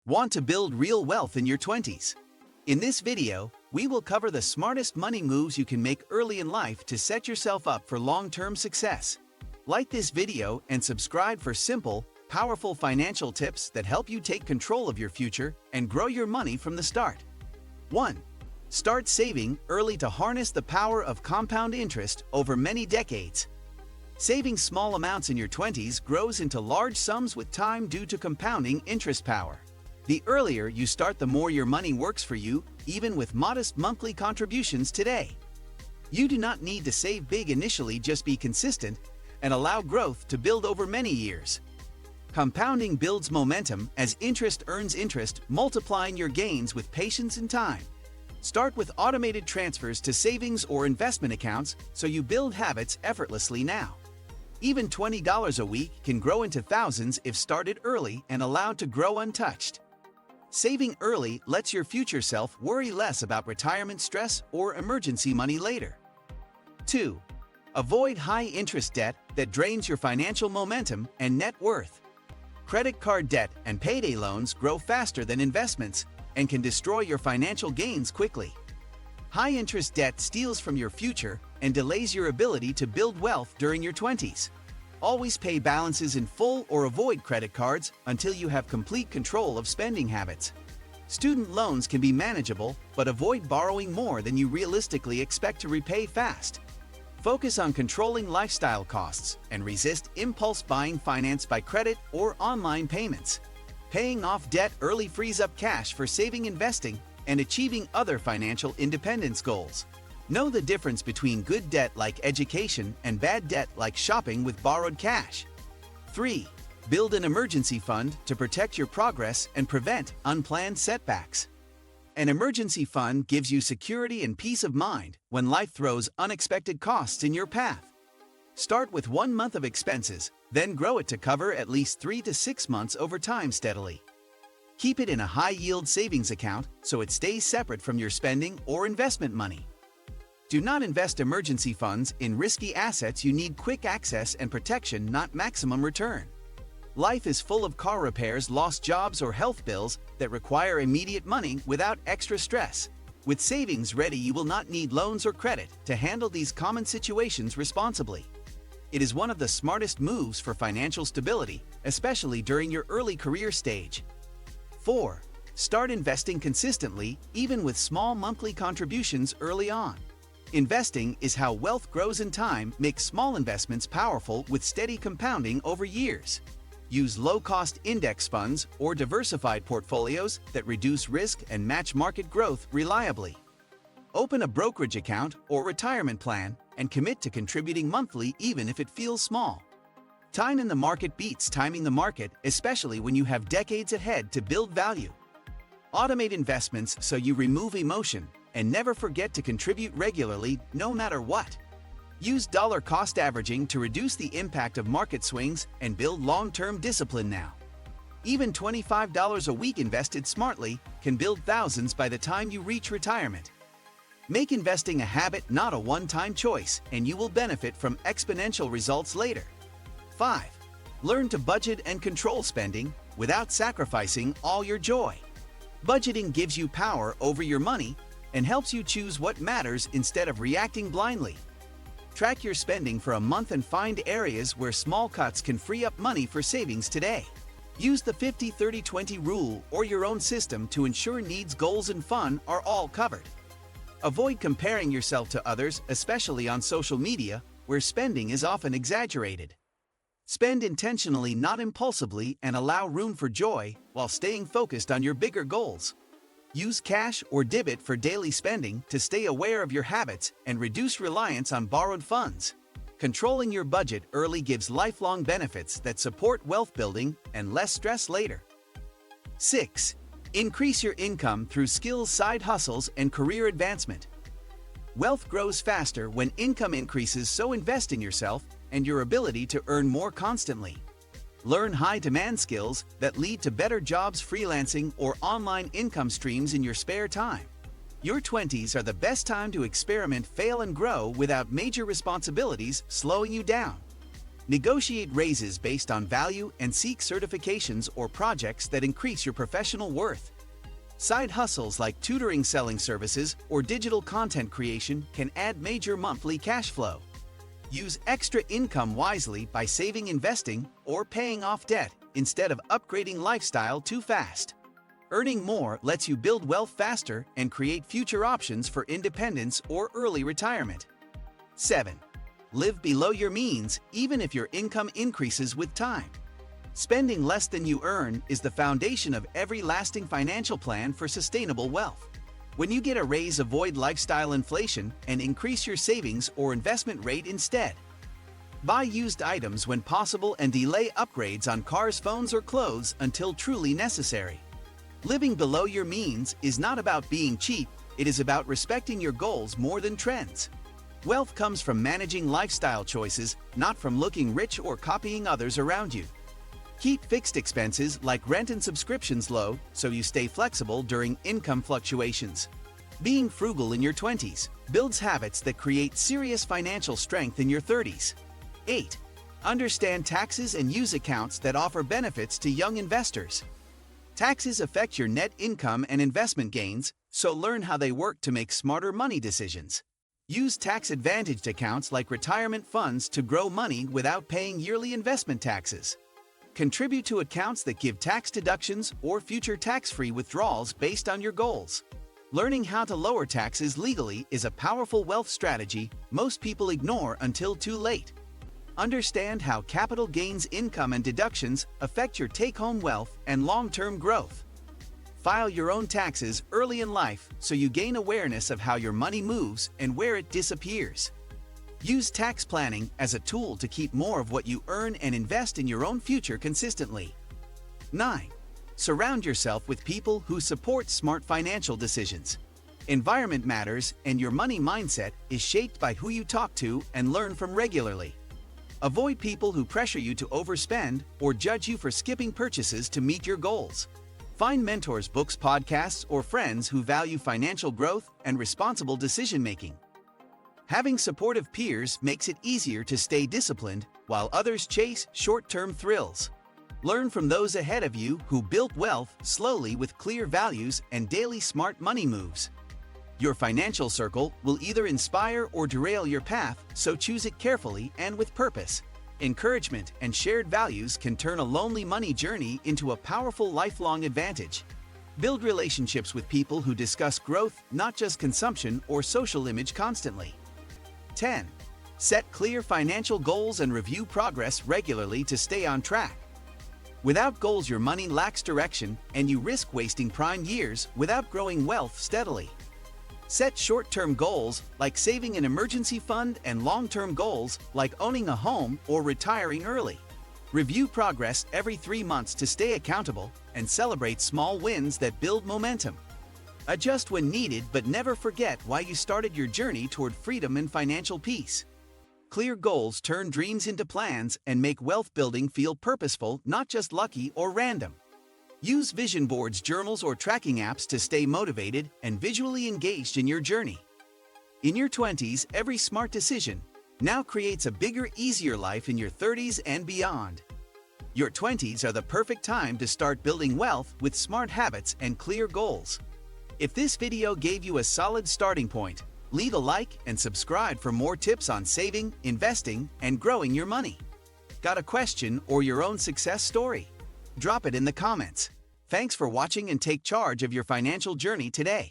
Want to build real wealth in your 20s? In this video, we will cover the smartest money moves you can make early in life to set yourself up for long-term success. Like this video and subscribe for simple, powerful financial tips that help you take control of your future and grow your money from the start. 1. Start saving early to harness the power of compound interest over many decades. Saving small amounts in your 20s grows into large sums with time due to compounding interest power. The earlier you start, the more your money works for you, even with modest monthly contributions today. You do not need to save big initially, just be consistent and allow growth to build over many years. Compounding builds momentum as interest earns interest, multiplying your gains with patience and time. Start with automated transfers to savings or investment accounts so you build habits effortlessly now. Even $20 a week can grow into thousands if started early and allowed to grow untouched. Saving early lets your future self worry less about retirement stress or emergency money later. 2. Avoid high-interest debt that drains your financial momentum and net worth. Credit card debt and payday loans grow faster than investments and can destroy your financial gains quickly. High-interest debt steals from your future and delays your ability to build wealth during your 20s. Always pay balances in full or avoid credit cards until you have complete control of spending habits. Student loans can be manageable, but avoid borrowing more than you realistically expect to repay fast. Focus on controlling lifestyle costs and resist impulse buying financed by credit or online payments. Paying off debt early frees up cash for saving, investing, and achieving other financial independence goals. Know the difference between good debt like education and bad debt like shopping with borrowed cash. 3. Build an emergency fund to protect your progress and prevent unplanned setbacks. An emergency fund gives you security and peace of mind when life throws unexpected costs in your path. Start with 1 month of expenses, then grow it to cover at least 3 to 6 months over time steadily. Keep it in a high-yield savings account so it stays separate from your spending or investment money. Do not invest emergency funds in risky assets. You need quick access and protection, not maximum return. Life is full of car repairs, lost jobs, or health bills that require immediate money without extra stress. With savings ready, you will not need loans or credit to handle these common situations responsibly. It is one of the smartest moves for financial stability, especially during your early career stage. 4. Start investing consistently, even with small monthly contributions early on. Investing is how wealth grows in time. Make small investments powerful with steady compounding over years. Use low-cost index funds or diversified portfolios that reduce risk and match market growth reliably. Open a brokerage account or retirement plan and commit to contributing monthly even if it feels small. Time in the market beats timing the market, especially when you have decades ahead to build value. Automate investments so you remove emotion, and never forget to contribute regularly, no matter what. Use dollar cost averaging to reduce the impact of market swings and build long-term discipline now. Even $25 a week invested smartly can build thousands by the time you reach retirement. Make investing a habit, not a one-time choice, and you will benefit from exponential results later. 5. Learn to budget and control spending without sacrificing all your joy. Budgeting gives you power over your money and helps you choose what matters instead of reacting blindly. Track your spending for a month and find areas where small cuts can free up money for savings today. Use the 50-30-20 rule or your own system to ensure needs, goals, and fun are all covered. Avoid comparing yourself to others, especially on social media, where spending is often exaggerated. Spend intentionally, not impulsively, and allow room for joy while staying focused on your bigger goals. Use cash or debit for daily spending to stay aware of your habits and reduce reliance on borrowed funds. Controlling your budget early gives lifelong benefits that support wealth building and less stress later. 6. Increase your income through skills, side hustles, and career advancement. Wealth grows faster when income increases, so invest in yourself and your ability to earn more constantly. Learn high-demand skills that lead to better jobs, freelancing, or online income streams in your spare time. Your 20s are the best time to experiment, fail, and grow without major responsibilities slowing you down. Negotiate raises based on value and seek certifications or projects that increase your professional worth. Side hustles like tutoring, selling services, or digital content creation can add major monthly cash flow. Use extra income wisely by saving, investing, or paying off debt instead of upgrading lifestyle too fast. Earning more lets you build wealth faster and create future options for independence or early retirement. 7. Live below your means even if your income increases with time. Spending less than you earn is the foundation of every lasting financial plan for sustainable wealth. When you get a raise, avoid lifestyle inflation and increase your savings or investment rate instead. Buy used items when possible and delay upgrades on cars, phones, or clothes until truly necessary. Living below your means is not about being cheap, it is about respecting your goals more than trends. Wealth comes from managing lifestyle choices, not from looking rich or copying others around you. Keep fixed expenses like rent and subscriptions low so you stay flexible during income fluctuations. Being frugal in your 20s builds habits that create serious financial strength in your 30s. 8. Understand taxes and use accounts that offer benefits to young investors. Taxes affect your net income and investment gains, so learn how they work to make smarter money decisions. Use tax-advantaged accounts like retirement funds to grow money without paying yearly investment taxes. Contribute to accounts that give tax deductions or future tax-free withdrawals based on your goals. Learning how to lower taxes legally is a powerful wealth strategy most people ignore until too late. Understand how capital gains, income, and deductions affect your take-home wealth and long-term growth. File your own taxes early in life so you gain awareness of how your money moves and where it disappears. Use tax planning as a tool to keep more of what you earn and invest in your own future consistently. 9. Surround yourself with people who support smart financial decisions. Environment matters, and your money mindset is shaped by who you talk to and learn from regularly. Avoid people who pressure you to overspend or judge you for skipping purchases to meet your goals. Find mentors, books, podcasts, or friends who value financial growth and responsible decision-making. Having supportive peers makes it easier to stay disciplined while others chase short-term thrills. Learn from those ahead of you who built wealth slowly with clear values and daily smart money moves. Your financial circle will either inspire or derail your path, so choose it carefully and with purpose. Encouragement and shared values can turn a lonely money journey into a powerful lifelong advantage. Build relationships with people who discuss growth, not just consumption or social image constantly. 10. Set clear financial goals and review progress regularly to stay on track. Without goals, your money lacks direction and you risk wasting prime years without growing wealth steadily. Set short-term goals like saving an emergency fund and long-term goals like owning a home or retiring early. Review progress every 3 months to stay accountable and celebrate small wins that build momentum. Adjust when needed, but never forget why you started your journey toward freedom and financial peace. Clear goals turn dreams into plans and make wealth building feel purposeful, not just lucky or random. Use vision boards, journals, or tracking apps to stay motivated and visually engaged in your journey. In your 20s, every smart decision now creates a bigger, easier life in your 30s and beyond. Your 20s are the perfect time to start building wealth with smart habits and clear goals. If this video gave you a solid starting point, leave a like and subscribe for more tips on saving, investing, and growing your money. Got a question or your own success story? Drop it in the comments. Thanks for watching and take charge of your financial journey today.